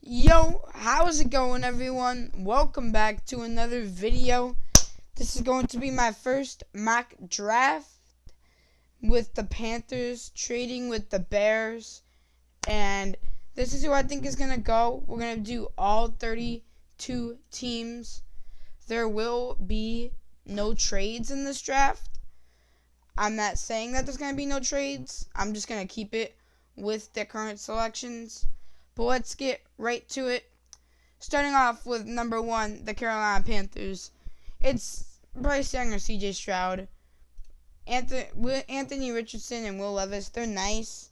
Yo, how's it going, everyone? Welcome back to another video. This is going to be my first mock draft with the Panthers trading with the Bears, and this is who I think is going to go. We're going to do all 32 teams. There will be no trades in this draft. I'm not saying that there's going to be no trades. I'm just going to keep it with the current selections. But let's get right to it. Starting off with number 1, the Carolina Panthers. It's Bryce Young or CJ Stroud. Anthony Richardson and Will Levis, they're nice.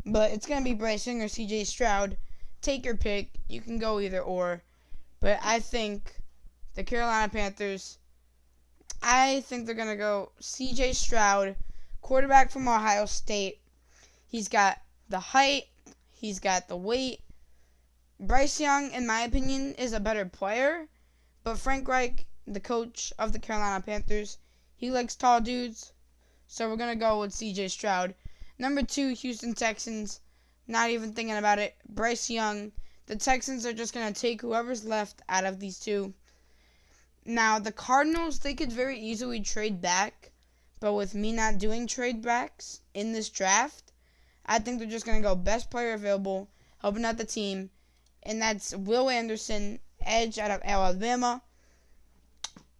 But it's going to be Bryce Young or CJ Stroud. Take your pick. You can go either or. But I think the Carolina Panthers, I think they're going to go CJ Stroud, quarterback from Ohio State. He's got the height. He's got the weight. Bryce Young, in my opinion, is a better player. But Frank Reich, the coach of the Carolina Panthers, he likes tall dudes. So we're going to go with CJ Stroud. Number 2, Houston Texans. Not even thinking about it. Bryce Young. The Texans are just going to take whoever's left out of these two. Now, the Cardinals, they could very easily trade back. But with me not doing trade backs in this draft, I think they're just going to go best player available, helping out the team. And that's Will Anderson, edge out of Alabama.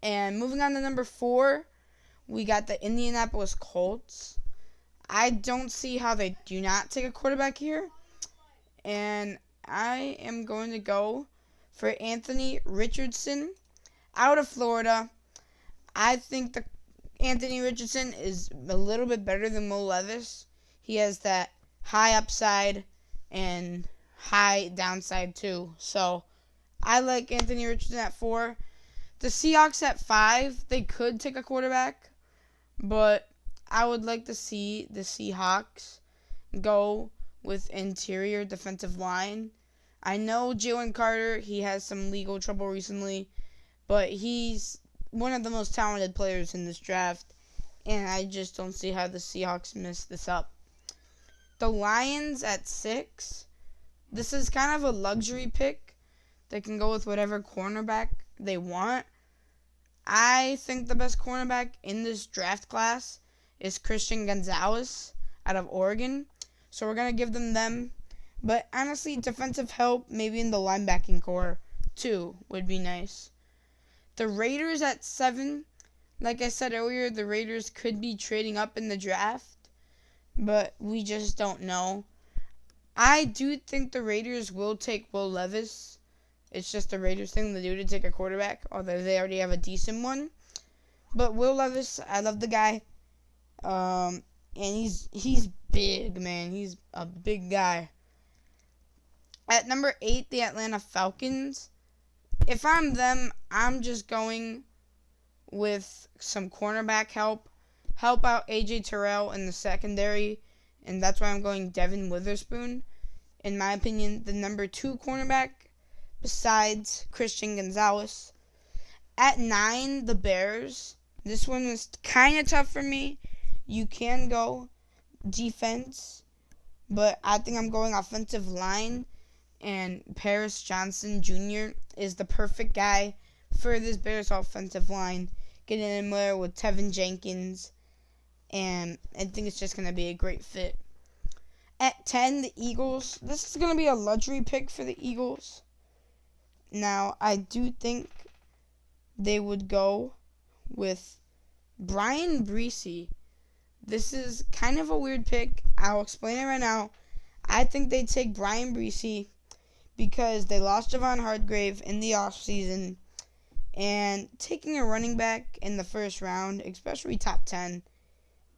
And moving on to number 4, we got the Indianapolis Colts. I don't see how they do not take a quarterback here. And I am going to go for Anthony Richardson out of Florida. I think the Anthony Richardson is a little bit better than Will Levis. He has that high upside and high downside too. So I like Anthony Richardson at 4. The Seahawks at 5, they could take a quarterback, but I would like to see the Seahawks go with interior defensive line. I know Jalen Carter, he has some legal trouble recently, but he's one of the most talented players in this draft, and I just don't see how the Seahawks mess this up. The Lions at 6, this is kind of a luxury pick. They can go with whatever cornerback they want. I think the best cornerback in this draft class is Christian Gonzalez out of Oregon. So we're going to give them. But honestly, defensive help, maybe in the linebacking core, too, would be nice. The Raiders at 7, like I said earlier, the Raiders could be trading up in the draft, but we just don't know. I do think the Raiders will take Will Levis. It's just the Raiders thing to do to take a quarterback, although they already have a decent one. But Will Levis, I love the guy. And he's big, man. He's a big guy. At number 8, the Atlanta Falcons. If I'm them, I'm just going with some cornerback help. Help out A.J. Terrell in the secondary. And that's why I'm going Devin Witherspoon. In my opinion, the number 2 cornerback besides Christian Gonzalez. At 9, the Bears. This one was kind of tough for me. You can go defense, but I think I'm going offensive line. And Paris Johnson Jr. is the perfect guy for this Bears offensive line. Getting in there with Tevin Jenkins. And I think it's just going to be a great fit. At 10, the Eagles. This is going to be a luxury pick for the Eagles. Now, I do think they would go with Brian Bresee. This is kind of a weird pick. I'll explain it right now. I think they'd take Brian Bresee because they lost Javon Hargrave in the offseason. And taking a running back in the first round, especially top 10,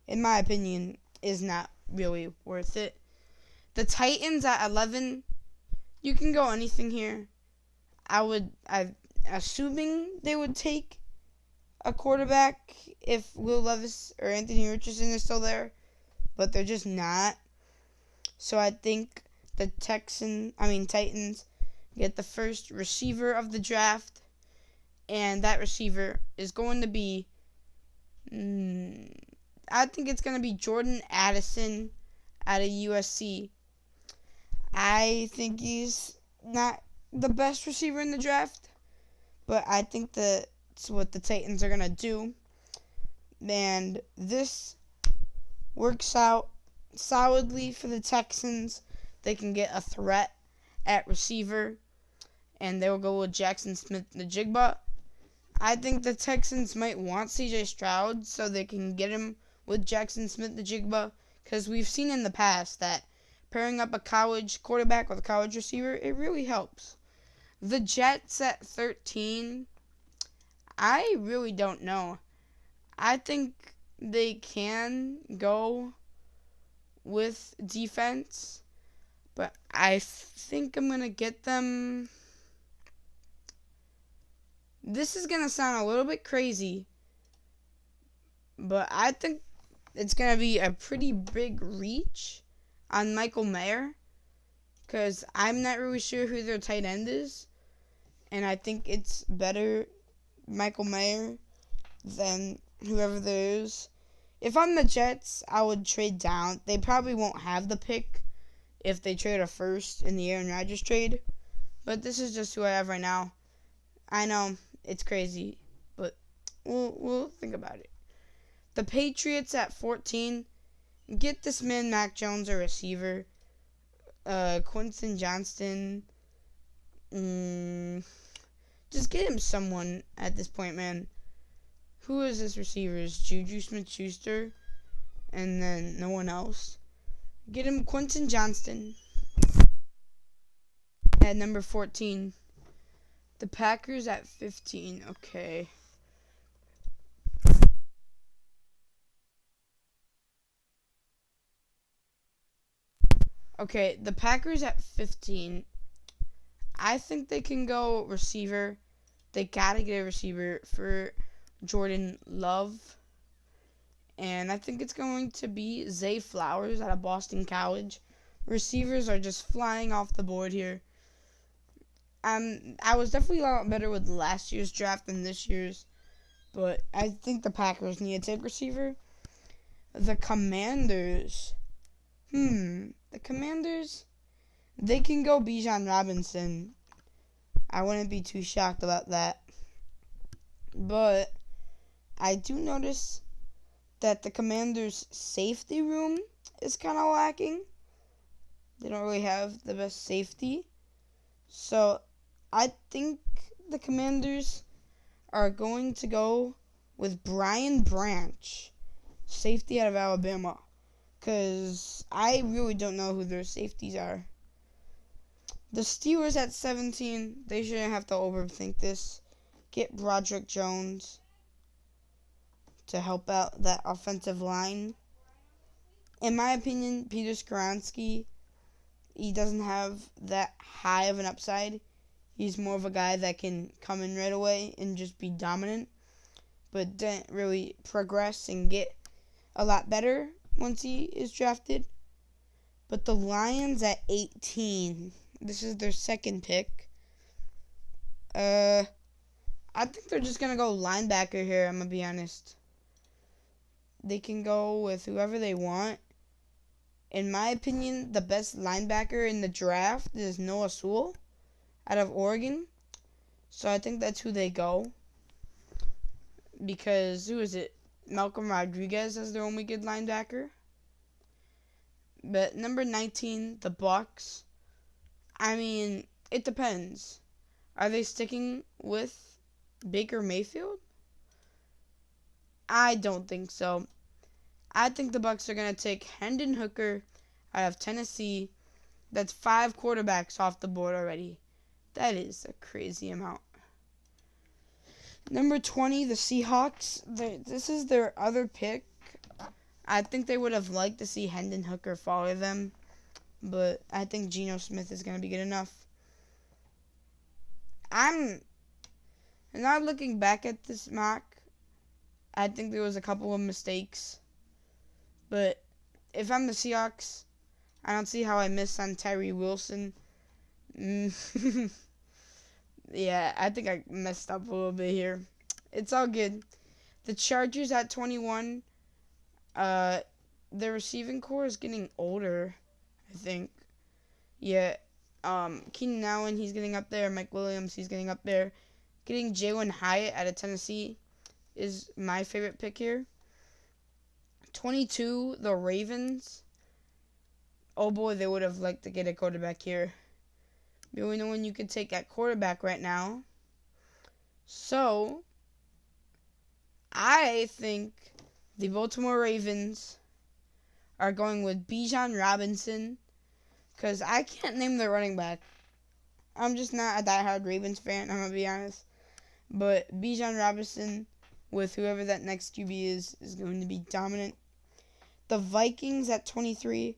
in my opinion, is not really worth it. The Titans at 11, you can go anything here. I'm assuming they would take a quarterback if Will Levis or Anthony Richardson is still there, but they're just not. So I think the Titans get the first receiver of the draft, and that receiver is going to be, I think it's going to be Jordan Addison out of USC. I think he's not the best receiver in the draft, but I think that's what the Titans are going to do. And this works out solidly for the Texans. They can get a threat at receiver, and they will go with Jackson Smith-Njigba. I think the Texans might want C.J. Stroud so they can get him with Jackson Smith-Njigba, because we've seen in the past that pairing up a college quarterback with a college receiver, it really helps. The Jets at 13, I really don't know. I think they can go with defense, but I think I'm going to get them. This is going to sound a little bit crazy, but I think it's going to be a pretty big reach on Michael Mayer, because I'm not really sure who their tight end is, and I think it's better Michael Mayer than whoever there is. If I'm the Jets, I would trade down. They probably won't have the pick if they trade a first in the Aaron Rodgers trade, but this is just who I have right now. I know it's crazy, but we'll think about it. The Patriots at 14, get this man Mac Jones a receiver. Quentin Johnston. Just get him someone at this point, man. Who is this receiver? Is Juju Smith-Schuster, and then no one else. Get him Quentin Johnston at number 14. The Packers at 15. Okay. Okay, the Packers at 15. I think they can go receiver. They gotta get a receiver for Jordan Love. And I think it's going to be Zay Flowers out of Boston College. Receivers are just flying off the board here. I was definitely a lot better with last year's draft than this year's, but I think the Packers need to take receiver. The Commanders. The Commanders, they can go Bijan Robinson. I wouldn't be too shocked about that. But I do notice that the Commanders' safety room is kind of lacking. They don't really have the best safety. So I think the Commanders are going to go with Brian Branch, safety out of Alabama, because I really don't know who their safeties are. The Steelers at 17, they shouldn't have to overthink this. Get Broderick Jones to help out that offensive line. In my opinion, Peter Skoronski, he doesn't have that high of an upside. He's more of a guy that can come in right away and just be dominant, but didn't really progress and get a lot better once he is drafted. But the Lions at 18, this is their second pick. I think they're just going to go linebacker here, I'm going to be honest. They can go with whoever they want. In my opinion, the best linebacker in the draft is Noah Sewell out of Oregon. So I think that's who they go. Because, who is it? Malcolm Rodriguez as their only good linebacker. But number 19, the Bucs. I mean, it depends. Are they sticking with Baker Mayfield? I don't think so. I think the Bucs are going to take Hendon Hooker out of Tennessee. That's 5 quarterbacks off the board already. That is a crazy amount. Number 20, the Seahawks. This is their other pick. I think they would have liked to see Hendon Hooker follow them, but I think Geno Smith is going to be good enough. I'm not looking back at this mock. I think there was a couple of mistakes. But if I'm the Seahawks, I don't see how I missed on Tyree Wilson. Yeah, I think I messed up a little bit here. It's all good. The Chargers at 21. Their receiving core is getting older, I think. Yeah, Keenan Allen, he's getting up there. Mike Williams, he's getting up there. Getting Jalen Hyatt out of Tennessee is my favorite pick here. 22, the Ravens. Oh boy, they would have liked to get a quarterback here. The only one you could take at quarterback right now. So, I think the Baltimore Ravens are going with Bijan Robinson, because I can't name their running back. I'm just not a diehard Ravens fan, I'm going to be honest. But Bijan Robinson, with whoever that next QB is going to be dominant. The Vikings at 23,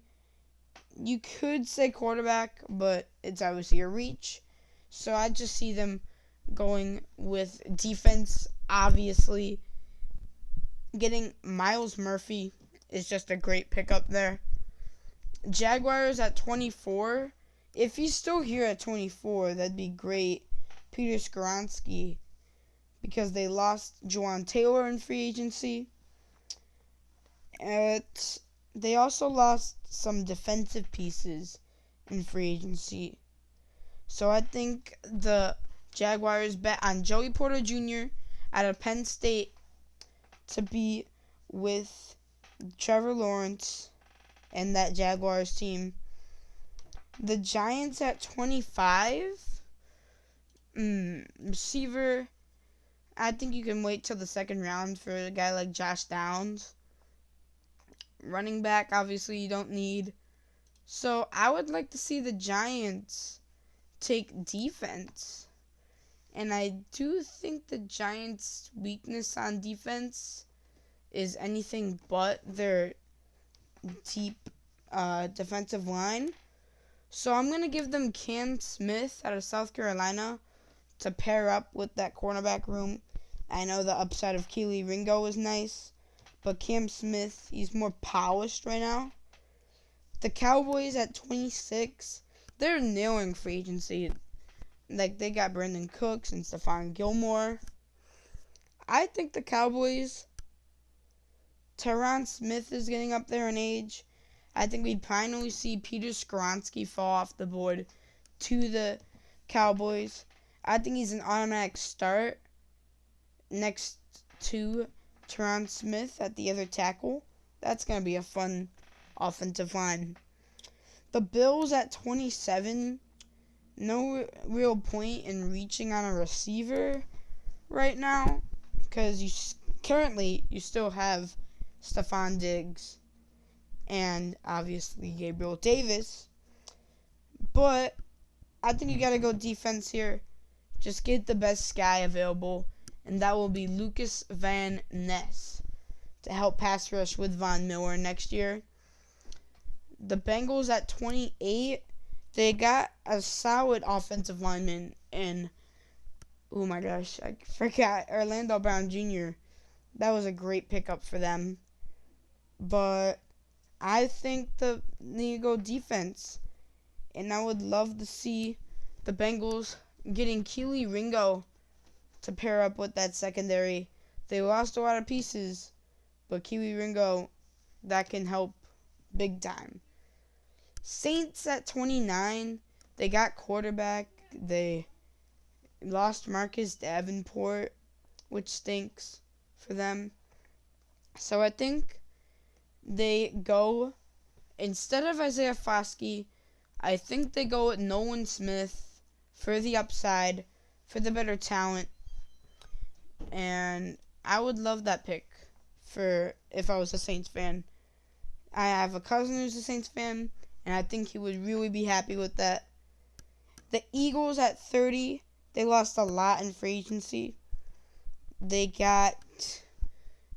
you could say quarterback, but it's obviously a reach. So I just see them going with defense, obviously. Getting Myles Murphy is just a great pickup there. Jaguars at 24. If he's still here at 24, that'd be great. Peter Skoronski, because they lost Juwan Taylor in free agency. They also lost some defensive pieces in free agency. So I think the Jaguars bet on Joey Porter Jr. out of Penn State to be with Trevor Lawrence and that Jaguars team. The Giants at 25. Receiver, I think you can wait till the second round for a guy like Josh Downs. Running back, obviously, you don't need. So I would like to see the Giants take defense. And I do think the Giants' weakness on defense is anything but their deep defensive line. So I'm going to give them Cam Smith out of South Carolina to pair up with that cornerback room. I know the upside of Kelee Ringo is nice, but Cam Smith, he's more polished right now. The Cowboys at 26, they're nailing free agency. Like, they got Brandon Cooks and Stephon Gilmore. I think the Cowboys, Tyron Smith is getting up there in age. I think we'd finally see Peter Skoronski fall off the board to the Cowboys. I think he's an automatic start next to Tyron Smith at the other tackle. That's going to be a fun offensive line. The Bills at 27, no real point in reaching on a receiver right now, because you still have Stephon Diggs and obviously Gabriel Davis. But I think you got to go defense here. Just get the best guy available, and that will be Lucas Van Ness to help pass rush with Von Miller next year. The Bengals at 28, they got a solid offensive lineman in, oh my gosh, I forgot, Orlando Brown Jr. That was a great pickup for them. But I think they need to go defense. And I would love to see the Bengals getting Kelee Ringo to pair up with that secondary. They lost a lot of pieces, but Kelee Ringo, that can help big time. Saints at 29, they got quarterback. They lost Marcus Davenport, which stinks for them. So I think they go, instead of Isaiah Foskey, I think they go with Nolan Smith for the upside, for the better talent. And I would love that pick for if I was a Saints fan. I have a cousin who's a Saints fan, and I think he would really be happy with that. The Eagles at 30, they lost a lot in free agency. They got,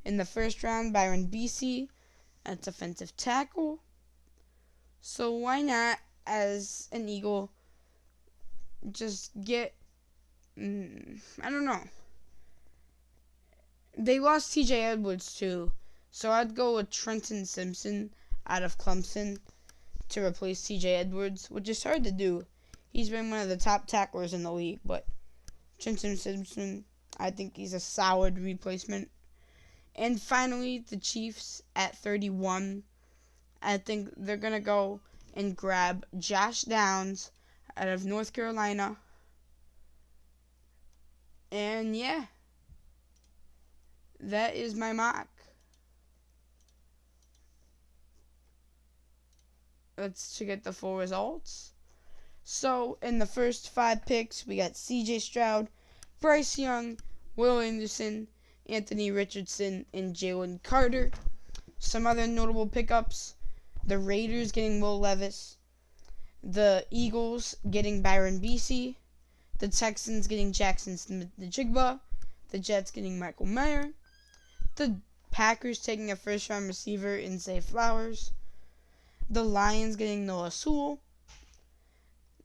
in the first round, Byron Beastie at defensive tackle. So why not, as an Eagle, just get, I don't know. They lost TJ Edwards too, so I'd go with Trenton Simpson out of Clemson to replace TJ Edwards, which is hard to do. He's been one of the top tacklers in the league, but Trenton Simpson, I think he's a solid replacement. And finally, the Chiefs at 31. I think they're going to go and grab Josh Downs out of North Carolina. And yeah, that is my mock. Let's check out the full results. So, in the first 5 picks, we got CJ Stroud, Bryce Young, Will Anderson, Anthony Richardson, and Jalen Carter. Some other notable pickups: the Raiders getting Will Levis, the Eagles getting Byron Beastie, the Texans getting Jackson Smith-Njigba, the Jets getting Michael Mayer, the Packers taking a first-round receiver in Zay Flowers, the Lions getting Noah Sewell,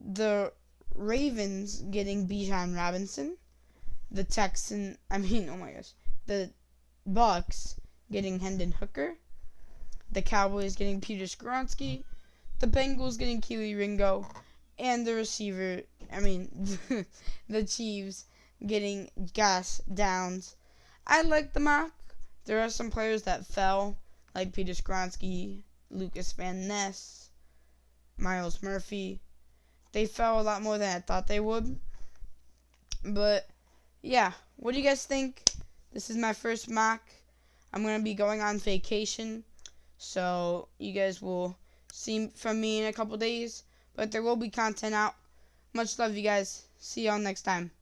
the Ravens getting Bijan Robinson, the Bucks getting Hendon Hooker, the Cowboys getting Peter Skoronski, the Bengals getting Kelee Ringo, and the the Chiefs getting Josh Downs. I like the mock. There are some players that fell, like Peter Skoronski, Lucas Van Ness, Myles Murphy. They fell a lot more than I thought they would. But, yeah. What do you guys think? This is my first mock. I'm going to be going on vacation, so you guys will see from me in a couple days. But there will be content out. Much love, you guys. See y'all next time.